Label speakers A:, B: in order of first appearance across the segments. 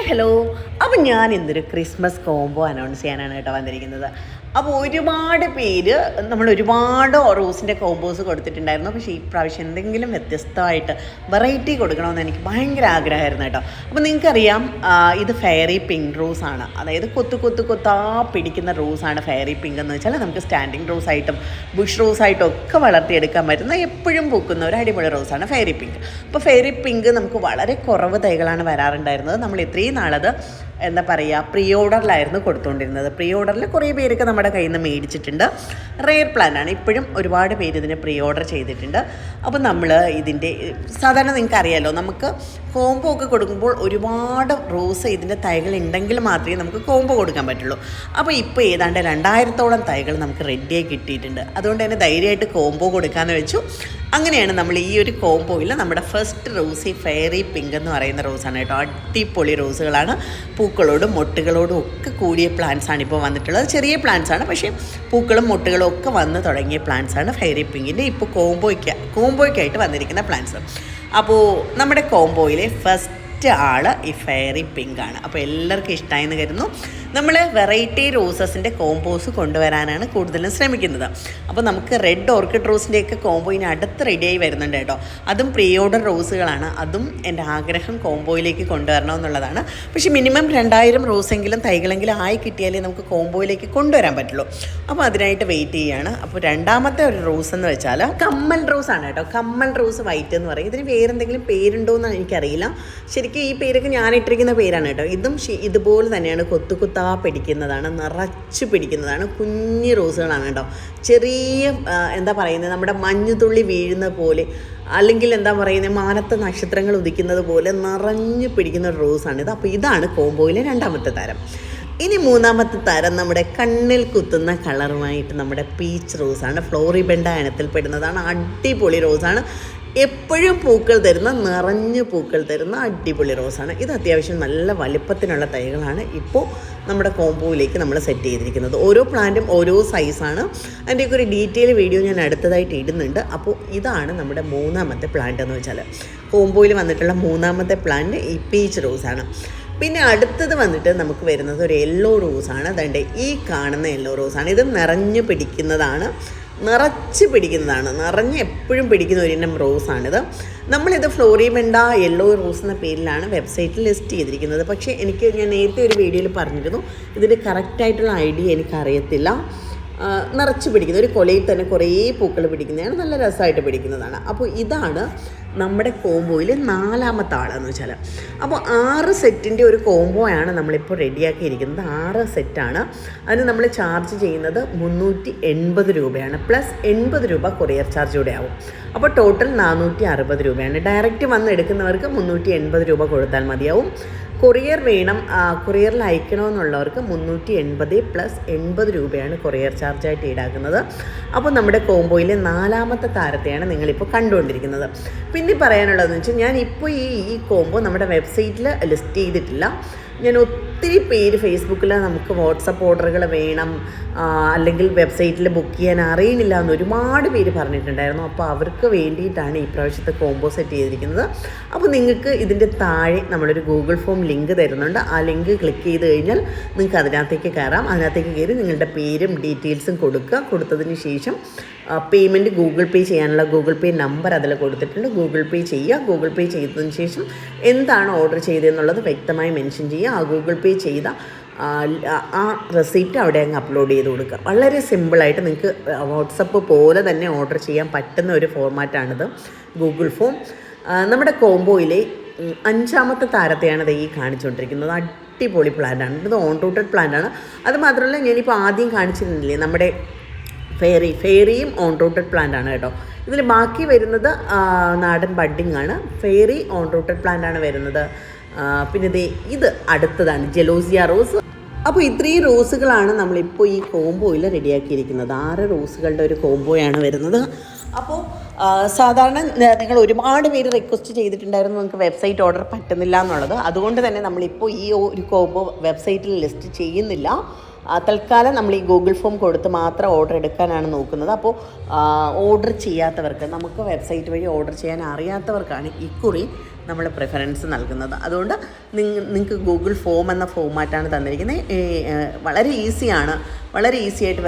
A: Hello. അപ്പം ഞാൻ ഇന്നൊരു ക്രിസ്മസ് കോംബോ അനൗൺസ് ചെയ്യാനാണ് കേട്ടോ വന്നിരിക്കുന്നത്. അപ്പോൾ ഒരുപാട് പേര് നമ്മൾ ഒരുപാട് റോസിൻ്റെ കോംബോസ് കൊടുത്തിട്ടുണ്ടായിരുന്നു. പക്ഷേ ഈ പ്രാവശ്യം എന്തെങ്കിലും വ്യത്യസ്തമായിട്ട് വെറൈറ്റി കൊടുക്കണമെന്ന് എനിക്ക് ഭയങ്കര ആഗ്രഹമായിരുന്നു കേട്ടോ. അപ്പോൾ നിങ്ങൾക്കറിയാം, ഇത് ഫെയറി പിങ്ക് റോസാണ്. അതായത് കൊത്താ പിടിക്കുന്ന റോസാണ് ഫെയറി പിങ്ക് എന്ന് വെച്ചാൽ നമുക്ക് സ്റ്റാൻഡിങ് റോസായിട്ടും ബുഷ് റോസായിട്ടും ഒക്കെ വളർത്തിയെടുക്കാൻ പറ്റുന്ന എപ്പോഴും പൂക്കുന്ന ഒരു അടിപൊളി റോസാണ് ഫെയറി പിങ്ക്. അപ്പോൾ ഫെയറി പിങ്ക് നമുക്ക് വളരെ കുറവ് തൈകളാണ് വരാറുണ്ടായിരുന്നത്. നമ്മൾ ഇത്രയും നാളത് എന്താ പറയുക, പ്രീ ഓർഡറിലായിരുന്നു കൊടുത്തുകൊണ്ടിരുന്നത്. പ്രീ ഓർഡറിൽ കുറേ പേരൊക്കെ നമ്മുടെ കയ്യിൽ നിന്ന് മേടിച്ചിട്ടുണ്ട്. റെയർ പ്ലാന്റാണ്. ഇപ്പോഴും ഒരുപാട് പേര് ഇതിന് പ്രീ ഓർഡർ ചെയ്തിട്ടുണ്ട്. അപ്പോൾ നമ്മൾ ഇതിൻ്റെ സാധാരണ നിങ്ങൾക്ക് അറിയാമല്ലോ, നമുക്ക് കോംബോ ഒക്കെ കൊടുക്കുമ്പോൾ ഒരുപാട് റോസ് ഇതിൻ്റെ തൈകൾ ഉണ്ടെങ്കിൽ മാത്രമേ നമുക്ക് കോംബോ കൊടുക്കാൻ പറ്റുള്ളൂ. അപ്പോൾ ഇപ്പോൾ ഏതാണ്ട് 2000-ഓളം തൈകൾ നമുക്ക് റെഡിയായി കിട്ടിയിട്ടുണ്ട്. അതുകൊണ്ട് തന്നെ ധൈര്യമായിട്ട് കോംബോ കൊടുക്കാമെന്ന് വെച്ചു. അങ്ങനെയാണ് നമ്മൾ ഈ ഒരു കോംബോയിൽ നമ്മുടെ ഫസ്റ്റ് റോസ് ഈ ഫെയറി പിങ്ക് എന്ന് പറയുന്ന റോസാണ് കേട്ടോ. അടിപൊളി റോസുകളാണ്. പൂക്കളോടും മൊട്ടുകളോടും ഒക്കെ കൂടിയ പ്ലാന്റ്സാണ് ഇപ്പോൾ വന്നിട്ടുള്ളത്. ചെറിയ പ്ലാന്റ്സാണ്, പക്ഷേ പൂക്കളും മൊട്ടുകളും ഒക്കെ വന്ന് തുടങ്ങിയ പ്ലാന്റ്സാണ് ഫെയറി പിങ്കിൻ്റെ ഇപ്പോൾ കോംബോയ്ക്കായിട്ട് വന്നിരിക്കുന്ന പ്ലാന്റ്സ്. അപ്പോൾ നമ്മുടെ കോംബോയിലെ ഫസ്റ്റ് ആൾ ഈ ഫെയറി പിങ്ക് ആണ്. അപ്പോൾ എല്ലാവർക്കും ഇഷ്ടമായെന്ന് കരുതുന്നു. നമ്മൾ വെറൈറ്റി റോസസിൻ്റെ കോംബോസ് കൊണ്ടുവരാനാണ് കൂടുതലും ശ്രമിക്കുന്നത്. അപ്പോൾ നമുക്ക് റെഡ് ഓർക്കിഡ് റോസിൻ്റെയൊക്കെ കോംബോ ഇനി അടുത്ത് റെഡിയായി വരുന്നുണ്ട് കേട്ടോ. അതും പ്രീ ഓർഡർ റോസുകളാണ്. അതും എൻ്റെ ആഗ്രഹം കോംബോയിലേക്ക് കൊണ്ടുവരണമെന്നുള്ളതാണ്. പക്ഷേ മിനിമം 2000 റോസെങ്കിലും തൈകളെങ്കിലും ആയി കിട്ടിയാലേ നമുക്ക് കോംബോയിലേക്ക് കൊണ്ടുവരാൻ പറ്റുള്ളൂ. അപ്പോൾ അതിനായിട്ട് വെയിറ്റ് ചെയ്യുകയാണ്. അപ്പോൾ രണ്ടാമത്തെ ഒരു റോസ് എന്ന് വെച്ചാൽ കമ്മൽ റോസാണ് കേട്ടോ. കമ്മൽ റോസ് വൈറ്റ് എന്ന് പറയും. ഇതിന് വേറെന്തെങ്കിലും പേരുണ്ടോ എന്ന് എനിക്കറിയില്ല. ശരിക്കും ഈ പേരൊക്കെ ഞാനിട്ടിരിക്കുന്ന പേരാണ് കേട്ടോ. ഇതും ഇതുപോലെ തന്നെയാണ്. കൊത്താ പിടിക്കുന്നതാണ്, നിറച്ച് പിടിക്കുന്നതാണ്. കുഞ്ഞു റോസുകളാണ് കേട്ടോ. ചെറിയ എന്താ പറയുന്നത്, നമ്മുടെ മഞ്ഞുതുള്ളി വീഴുന്ന പോലെ, അല്ലെങ്കിൽ എന്താ പറയുന്നത്, മാനത്തെ നക്ഷത്രങ്ങൾ ഉദിക്കുന്നത് പോലെ നിറഞ്ഞു പിടിക്കുന്ന ഒരു റോസാണിത്. അപ്പോൾ ഇതാണ് കോംബോയിലെ രണ്ടാമത്തെ താരം. ഇനി മൂന്നാമത്തെ താരം നമ്മുടെ കണ്ണിൽ കുത്തുന്ന കളറുമായിട്ട് നമ്മുടെ പീച്ച് റോസാണ്. ഫ്ലോറിബെൻഡ ഇനത്തിൽപ്പെടുന്നതാണ്. അടിപൊളി റോസാണ്. എപ്പോഴും പൂക്കൾ തരുന്ന, നിറഞ്ഞ് പൂക്കൾ തരുന്ന അടിപൊളി റോസാണ്. ഇത് അത്യാവശ്യം നല്ല വലിപ്പത്തിനുള്ള തൈകളാണ് ഇപ്പോൾ നമ്മുടെ കോംബോയിലേക്ക് നമ്മൾ സെറ്റ് ചെയ്തിരിക്കുന്നത്. ഓരോ പ്ലാന്റും ഓരോ സൈസാണ്. അതിൻ്റെയൊക്കെ ഒരു ഡീറ്റെയിൽ വീഡിയോ ഞാൻ അടുത്തതായിട്ട് ഇടുന്നുണ്ട്. അപ്പോൾ ഇതാണ് നമ്മുടെ മൂന്നാമത്തെ പ്ലാന്റ് എന്ന് വെച്ചാൽ. കോംബോയിൽ വന്നിട്ടുള്ള മൂന്നാമത്തെ പ്ലാന്റ് ഈ പീച്ച് റോസാണ്. പിന്നെ അടുത്തത് വന്നിട്ട് നമുക്ക് വരുന്നത് ഒരു യെല്ലോ റോസാണ്. അതുകൊണ്ട് ഈ കാണുന്ന യെല്ലോ റോസാണ്. ഇത് നിറഞ്ഞു പിടിക്കുന്നതാണ്, നിറച്ച് പിടിക്കുന്നതാണ്. നിറഞ്ഞ് എപ്പോഴും പിടിക്കുന്ന ഒരിനം റോസാണിത്. നമ്മളിത് ഫ്ലോറിബെൻഡ യെല്ലോ റോസ് എന്ന പേരിലാണ് വെബ്സൈറ്റിൽ ലിസ്റ്റ് ചെയ്തിരിക്കുന്നത്. പക്ഷേ ഞാൻ നേരത്തെ ഒരു വീഡിയോയിൽ പറഞ്ഞിരുന്നു, ഇതിൻ്റെ കറക്റ്റായിട്ടുള്ള ഐഡിയ എനിക്കറിയത്തില്ല. നിറച്ച് പിടിക്കുന്ന ഒരു കൊലയിൽ തന്നെ കുറേ പൂക്കൾ പിടിക്കുന്നതാണ്. നല്ല രസമായിട്ട് പിടിക്കുന്നതാണ്. അപ്പോൾ ഇതാണ് നമ്മുടെ കോംബോയിൽ നാലാമത്തെ ആളെന്ന് വെച്ചാൽ. അപ്പോൾ 6 സെറ്റിൻ്റെ ഒരു കോംബോയാണ് നമ്മളിപ്പോൾ റെഡിയാക്കിയിരിക്കുന്നത്. 6 സെറ്റാണ്. അതിന് നമ്മൾ ചാർജ് ചെയ്യുന്നത് 380 രൂപയാണ്. പ്ലസ് 80 രൂപ കൊറിയർ ചാർജ് കൂടെ ആവും. അപ്പോൾ ടോട്ടൽ 460 രൂപയാണ്. ഡയറക്റ്റ് വന്ന് എടുക്കുന്നവർക്ക് 380 രൂപ കൊടുത്താൽ മതിയാവും. കൊറിയർ വേണം, കൊറിയറിൽ അയക്കണമെന്നുള്ളവർക്ക് 380 പ്ലസ് 80 രൂപയാണ് കൊറിയർ ചാർജായിട്ട് ഈടാക്കുന്നത്. അപ്പോൾ നമ്മുടെ കോംബോയിലെ നാലാമത്തെ താരത്തെയാണ് നിങ്ങളിപ്പോൾ കണ്ടുകൊണ്ടിരിക്കുന്നത്. പിന്നെ പറയാനുള്ളതെന്ന് വെച്ചാൽ, ഞാനിപ്പോൾ ഈ കോംബോ നമ്മുടെ വെബ്സൈറ്റിൽ ലിസ്റ്റ് ചെയ്തിട്ടില്ല. ഞാൻ ഒത്തിരി പേര് ഫേസ്ബുക്കിൽ നമുക്ക് വാട്സപ്പ് ഓർഡറുകൾ വേണം, അല്ലെങ്കിൽ വെബ്സൈറ്റിൽ ബുക്ക് ചെയ്യാൻ അറിയണില്ല എന്ന് ഒരുപാട് പേര് പറഞ്ഞിട്ടുണ്ടായിരുന്നു. അപ്പോൾ അവർക്ക് വേണ്ടിയിട്ടാണ് ഈ പ്രാവശ്യത്തെ കോംബോ സെറ്റ് ചെയ്തിരിക്കുന്നത്. അപ്പോൾ നിങ്ങൾക്ക് ഇതിൻ്റെ താഴെ നമ്മളൊരു ഗൂഗിൾ ഫോം ലിങ്ക് തരുന്നുണ്ട്. ആ ലിങ്ക് ക്ലിക്ക് ചെയ്ത് കഴിഞ്ഞാൽ നിങ്ങൾക്ക് അതിനകത്തേക്ക് കയറാം. അതിനകത്തേക്ക് കയറി നിങ്ങളുടെ പേരും ഡീറ്റെയിൽസും കൊടുക്കുക. കൊടുത്തതിന് ശേഷം പേയ്മെൻറ്റ് ഗൂഗിൾ പേ ചെയ്യാനുള്ള ഗൂഗിൾ പേ നമ്പർ അതിൽ കൊടുത്തിട്ടുണ്ട്. ഗൂഗിൾ പേ ചെയ്യുക. ഗൂഗിൾ പേ ചെയ്തതിന് ശേഷം എന്താണ് ഓർഡർ ചെയ്തതെന്നുള്ളത് വ്യക്തമായി മെൻഷൻ ചെയ്യുക. ആ ഗൂഗിൾ പേ ചെയ്ത ആ റെസിപ്റ്റ് അവിടെ അങ്ങ് അപ്ലോഡ് ചെയ്ത് കൊടുക്കുക. വളരെ സിമ്പിളായിട്ട് നിങ്ങൾക്ക് വാട്സപ്പ് പോലെ തന്നെ ഓർഡർ ചെയ്യാൻ പറ്റുന്ന ഒരു ഫോർമാറ്റാണിത്, ഗൂഗിൾ ഫോം. നമ്മുടെ കോംബോയിലെ 5ാമത്തെ താരത്തെയാണ് ഈ കാണിച്ചുകൊണ്ടിരിക്കുന്നത്. അടിപൊളി പ്ലാന്റാണ്. ഇത് ഓൺ റൂട്ടഡ് പ്ലാന്റാണ്. അത് മാത്രമല്ല, ഞാനിപ്പോൾ ആദ്യം കാണിച്ചിരുന്നില്ലേ നമ്മുടെ ഫെയറിയും ഓൺ റൂട്ടഡ് പ്ലാന്റ് ആണ് കേട്ടോ. ഇതിൽ ബാക്കി വരുന്നത് നാടൻ ബഡ്ഡിങ് ആണ്. ഫെയറി ഓൺ റൂട്ടഡ് പ്ലാന്റ് ആണ് വരുന്നത്. പിന്നെ ഇത് അടുത്തതാണ് ജെലോസിയ റോസ്. അപ്പോൾ ഇത്രയും റോസുകളാണ് നമ്മളിപ്പോൾ ഈ കോംബോയിൽ റെഡിയാക്കിയിരിക്കുന്നത്. 6 റോസുകളുടെ ഒരു കോംബോയാണ് വരുന്നത്. അപ്പോൾ സാധാരണ നിങ്ങൾ ഒരുപാട് പേര് റിക്വസ്റ്റ് ചെയ്തിട്ടുണ്ടായിരുന്നു നിങ്ങൾക്ക് വെബ്സൈറ്റ് ഓർഡർ പറ്റുന്നില്ല എന്നുള്ളത്. അതുകൊണ്ട് തന്നെ നമ്മളിപ്പോൾ ഈ ഒരു കോംബോ വെബ്സൈറ്റിൽ ലിസ്റ്റ് ചെയ്യുന്നില്ല. തൽക്കാലം നമ്മൾ ഈ ഗൂഗിൾ ഫോം കൊടുത്ത് മാത്രം ഓർഡർ എടുക്കാനാണ് നോക്കുന്നത്. അപ്പോൾ ഓർഡർ ചെയ്യാത്തവർക്ക്, നമുക്ക് വെബ്സൈറ്റ് വഴി ഓർഡർ ചെയ്യാൻ അറിയാത്തവർക്കാണ് ഇക്കുറി നമ്മൾ പ്രിഫറൻസ് നൽകുന്നത്. അതുകൊണ്ട് നിങ്ങൾക്ക് ഗൂഗിൾ ഫോം എന്ന ഫോമാറ്റാണ് തന്നിരിക്കുന്നത്. വളരെ ഈസിയാണ്, വളരെ ഈസി ആയിട്ട്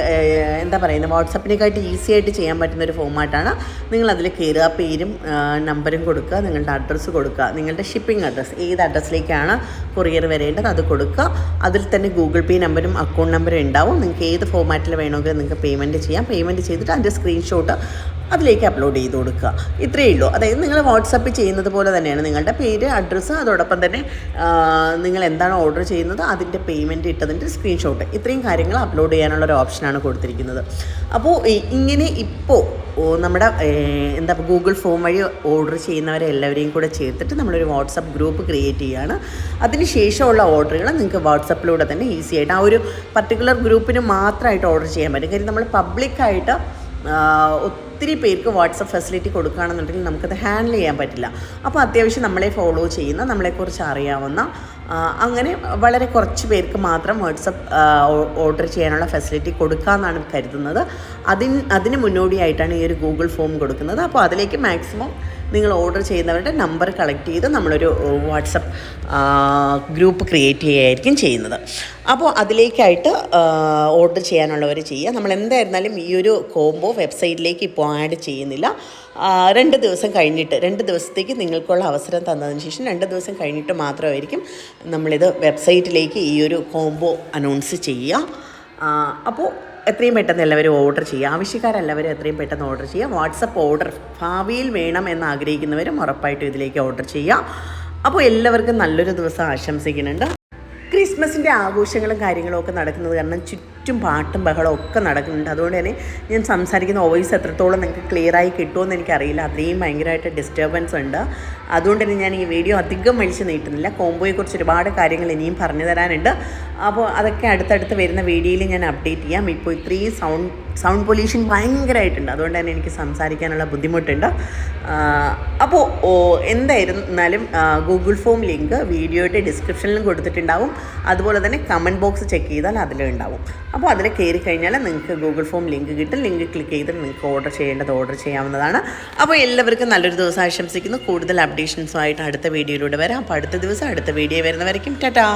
A: എന്താ പറയുന്നത്, വാട്സപ്പിനെക്കാട്ടി ഈസി ആയിട്ട് ചെയ്യാൻ പറ്റുന്നൊരു ഫോമാറ്റാണ്. നിങ്ങളതിൽ കയറുക, പേരും നമ്പറും കൊടുക്കുക, നിങ്ങളുടെ അഡ്രസ്സ് കൊടുക്കുക, നിങ്ങളുടെ ഷിപ്പിംഗ് അഡ്രസ്സ് ഏത് അഡ്രസ്സിലേക്കാണ് കൊറിയർ വരേണ്ടത് അത് കൊടുക്കുക. അതിൽ തന്നെ ഗൂഗിൾ പേ നമ്പറും അക്കൗണ്ട് നമ്പറും ഉണ്ടാവും. നിങ്ങൾക്ക് ഏത് ഫോമാറ്റിൽ വേണമെങ്കിൽ നിങ്ങൾക്ക് പേയ്മെൻറ്റ് ചെയ്യാം. പേയ്മെൻറ്റ് ചെയ്തിട്ട് അതിൻ്റെ സ്ക്രീൻഷോട്ട് അതിലേക്ക് അപ്ലോഡ് ചെയ്ത് കൊടുക്കുക. ഇത്രയേ ഉള്ളൂ. അതായത് നിങ്ങൾ വാട്സപ്പിൽ ചെയ്യുന്നത് പോലെ തന്നെയാണ് നിങ്ങളുടെ പേര്, അഡ്രസ്സ്, അതോടൊപ്പം തന്നെ നിങ്ങൾ എന്താണ് ഓർഡർ ചെയ്യുന്നത് അതിൻ്റെ പേയ്മെൻറ്റ് ഇട്ടതിൻ്റെ സ്ക്രീൻഷോട്ട്, ഇത്രയും കാര്യങ്ങൾ അപ്ലോഡ് ചെയ്യാനുള്ള ഒരു ഓപ്ഷനാണ് കൊടുത്തിരിക്കുന്നത്. അപ്പോൾ ഇങ്ങനെ ഇപ്പോൾ നമ്മുടെ ഗൂഗിൾ ഫോം വഴി ഓർഡർ ചെയ്യുന്നവരെ എല്ലാവരെയും കൂടെ ചേർത്തിട്ട് നമ്മളൊരു വാട്സപ്പ് ഗ്രൂപ്പ് ക്രിയേറ്റ് ചെയ്യുകയാണ്. അതിന് ശേഷമുള്ള ഓർഡറുകൾ നിങ്ങൾക്ക് വാട്സപ്പിലൂടെ തന്നെ ഈസി ആയിട്ട് ആ ഒരു പർട്ടിക്കുലർ ഗ്രൂപ്പിന് മാത്രമായിട്ട് ഓർഡർ ചെയ്യാൻ പറ്റും. കാര്യം നമ്മൾ പബ്ലിക്കായിട്ട് ഒത്തിരി പേർക്ക് വാട്സപ്പ് ഫെസിലിറ്റി കൊടുക്കുകയാണെന്നുണ്ടെങ്കിൽ നമുക്കത് ഹാൻഡിൽ ചെയ്യാൻ പറ്റില്ല. അപ്പോൾ അത്യാവശ്യം നമ്മളെ ഫോളോ ചെയ്യുന്ന, നമ്മളെക്കുറിച്ച് അറിയാവുന്ന, അങ്ങനെ വളരെ കുറച്ച് പേർക്ക് മാത്രം വാട്സപ്പ് ഓർഡർ ചെയ്യാനുള്ള ഫെസിലിറ്റി കൊടുക്കാമെന്നാണ് കരുതുന്നത്. അതിന് മുന്നോടിയായിട്ടാണ് ഈ ഒരു ഗൂഗിൾ ഫോം കൊടുക്കുന്നത്. അപ്പോൾ അതിലേക്ക് മാക്സിമം നിങ്ങൾ ഓർഡർ ചെയ്യുന്നവരുടെ നമ്പർ കളക്ട് ചെയ്ത് നമ്മളൊരു വാട്സപ്പ് ഗ്രൂപ്പ് ക്രിയേറ്റ് ചെയ്യുകയായിരിക്കും ചെയ്യുന്നത്. അപ്പോൾ അതിലേക്കായിട്ട് ഓർഡർ ചെയ്യാനുള്ളവർ ചെയ്യുക. നമ്മൾ എന്തായിരുന്നാലും ഈ ഒരു കോംബോ വെബ്സൈറ്റിലേക്ക് ഇപ്പോൾ ആഡ് ചെയ്യുന്നില്ല. 2 ദിവസം കഴിഞ്ഞിട്ട്, 2 ദിവസത്തേക്ക് നിങ്ങൾക്കുള്ള അവസരം തന്നതിന് ശേഷം 2 ദിവസം കഴിഞ്ഞിട്ട് മാത്രമായിരിക്കും നമ്മളിത് വെബ്സൈറ്റിലേക്ക് ഈ ഒരു കോംബോ അനൗൺസ് ചെയ്യുക. അപ്പോൾ എത്രയും പെട്ടെന്ന് എല്ലാവരും ഓർഡർ ചെയ്യുക. ആവശ്യക്കാരെല്ലാവരും എത്രയും പെട്ടെന്ന് ഓർഡർ ചെയ്യുക. വാട്സപ്പ് ഓർഡർ ഭാവിയിൽ വേണം എന്ന് ആഗ്രഹിക്കുന്നവരും ഉറപ്പായിട്ടും ഇതിലേക്ക് ഓർഡർ ചെയ്യുക. അപ്പോൾ എല്ലാവർക്കും നല്ലൊരു ദിവസം ആശംസിക്കുന്നുണ്ട്. ക്രിസ്മസിൻ്റെ ആഘോഷങ്ങളും കാര്യങ്ങളും ഒക്കെ നടക്കുന്നത് കാരണം ചുറ്റും പാട്ടും ബഹളവും ഒക്കെ നടക്കുന്നുണ്ട്. അതുകൊണ്ട് തന്നെ ഞാൻ സംസാരിക്കുന്ന വോയിസ് എത്രത്തോളം നിങ്ങൾക്ക് ക്ലിയറായി കിട്ടുമെന്ന് എനിക്കറിയില്ല. അത്രയും ഭയങ്കരമായിട്ട് ഡിസ്റ്റർബൻസ് ഉണ്ട്. അതുകൊണ്ട് തന്നെ ഞാൻ ഈ വീഡിയോ അധികം വലിച്ചു നീട്ടുന്നില്ല. കോംബോയെക്കുറിച്ച് ഒരുപാട് കാര്യങ്ങൾ ഇനിയും പറഞ്ഞു തരാനുണ്ട്. അപ്പോൾ അതൊക്കെ അടുത്തടുത്ത് വരുന്ന വീഡിയോയിൽ ഞാൻ അപ്ഡേറ്റ് ചെയ്യാം. ഇപ്പോൾ ഇത്രയും സൗണ്ട് പൊല്യൂഷൻ ഭയങ്കരമായിട്ടുണ്ട്. അതുകൊണ്ട് തന്നെ എനിക്ക് സംസാരിക്കാനുള്ള ബുദ്ധിമുട്ടുണ്ട്. അപ്പോൾ എന്തായിരുന്നാലും ഗൂഗിൾ ഫോം ലിങ്ക് വീഡിയോയുടെ ഡിസ്ക്രിപ്ഷനിലും കൊടുത്തിട്ടുണ്ടാവും. അതുപോലെ തന്നെ കമൻറ്റ് ബോക്സ് ചെക്ക് ചെയ്താൽ അതിലും ഉണ്ടാവും. അപ്പോൾ അതിൽ കയറി കഴിഞ്ഞാൽ നിങ്ങൾക്ക് ഗൂഗിൾ ഫോം ലിങ്ക് കിട്ടും. ലിങ്ക് ക്ലിക്ക് ചെയ്ത് നിങ്ങൾക്ക് ഓർഡർ ചെയ്യേണ്ടത് ഓർഡർ ചെയ്യാവുന്നതാണ്. അപ്പോൾ എല്ലാവർക്കും നല്ലൊരു ദിവസം ആശംസിക്കുന്നു. കൂടുതൽ അപ്ഡേഷൻസുമായിട്ട് അടുത്ത വീഡിയോയിലൂടെ വരാം. അപ്പോൾ അടുത്ത ദിവസം അടുത്ത വീഡിയോ വരുന്നവരേക്കും ടാറ്റാ.